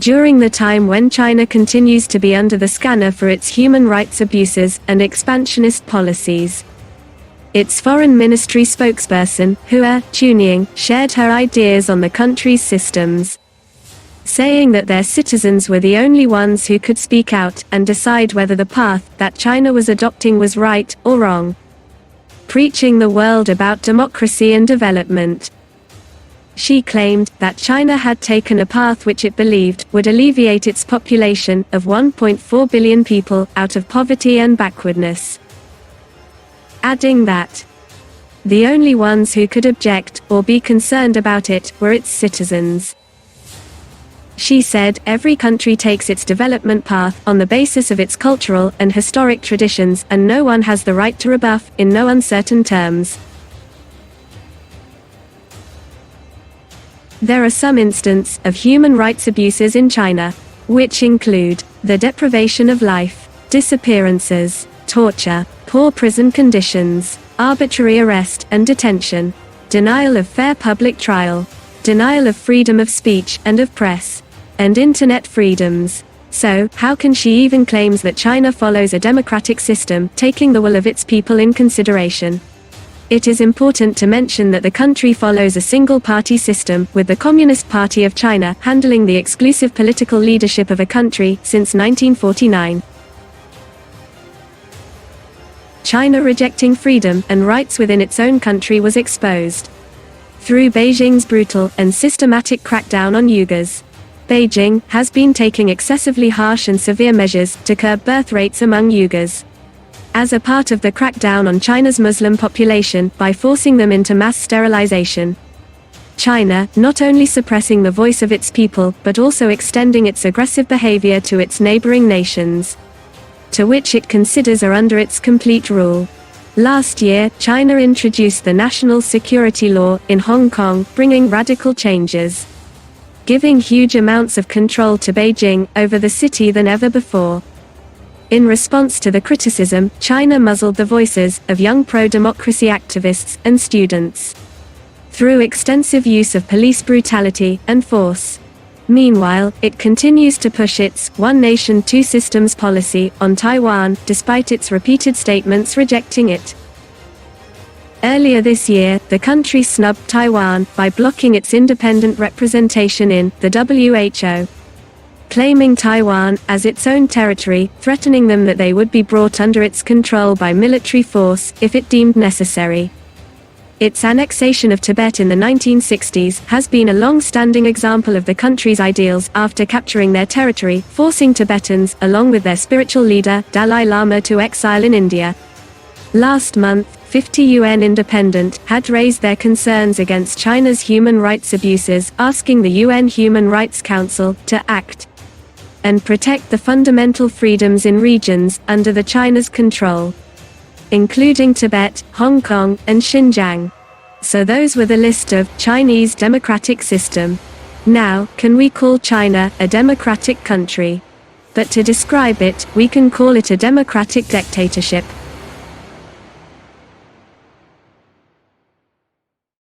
during the time when China continues to be under the scanner for its human rights abuses and expansionist policies. Its foreign ministry spokesperson, Chunying, shared her ideas on the country's systems, saying that their citizens were the only ones who could speak out and decide whether the path that China was adopting was right or wrong. Preaching the world about democracy and development. She claimed that China had taken a path which it believed would alleviate its population of 1.4 billion people out of poverty and backwardness, adding that the only ones who could object or be concerned about it were its citizens. She said, every country takes its development path on the basis of its cultural and historic traditions, and no one has the right to rebuff, in no uncertain terms. There are some instances of human rights abuses in China, which include the deprivation of life, disappearances, torture, poor prison conditions, arbitrary arrest and detention, denial of fair public trial, denial of freedom of speech and of press, and internet freedoms. So, how can she even claim that China follows a democratic system, taking the will of its people in consideration? It is important to mention that the country follows a single-party system, with the Communist Party of China handling the exclusive political leadership of a country since 1949. China rejecting freedom and rights within its own country was exposed through Beijing's brutal and systematic crackdown on Uyghurs. Beijing has been taking excessively harsh and severe measures to curb birth rates among Uyghurs, as a part of the crackdown on China's Muslim population by forcing them into mass sterilization. China, not only suppressing the voice of its people, but also extending its aggressive behavior to its neighboring nations, to which it considers are under its complete rule. Last year, China introduced the National Security Law in Hong Kong, bringing radical changes, giving huge amounts of control to Beijing over the city than ever before. In response to the criticism, China muzzled the voices of young pro-democracy activists and students through extensive use of police brutality and force. Meanwhile, it continues to push its one nation, two systems policy on Taiwan, despite its repeated statements rejecting it. Earlier this year, the country snubbed Taiwan by blocking its independent representation in the WHO, claiming Taiwan as its own territory, threatening them that they would be brought under its control by military force if it deemed necessary. Its annexation of Tibet in the 1960s has been a long-standing example of the country's ideals after capturing their territory, forcing Tibetans, along with their spiritual leader, Dalai Lama, to exile in India. Last month, 50 UN independent had raised their concerns against China's human rights abuses, asking the UN Human Rights Council to act and protect the fundamental freedoms in regions under the China's control, including Tibet, Hong Kong, and Xinjiang. So those were the list of Chinese democratic system. Now, can we call China a democratic country? But to describe it, we can call it a democratic dictatorship.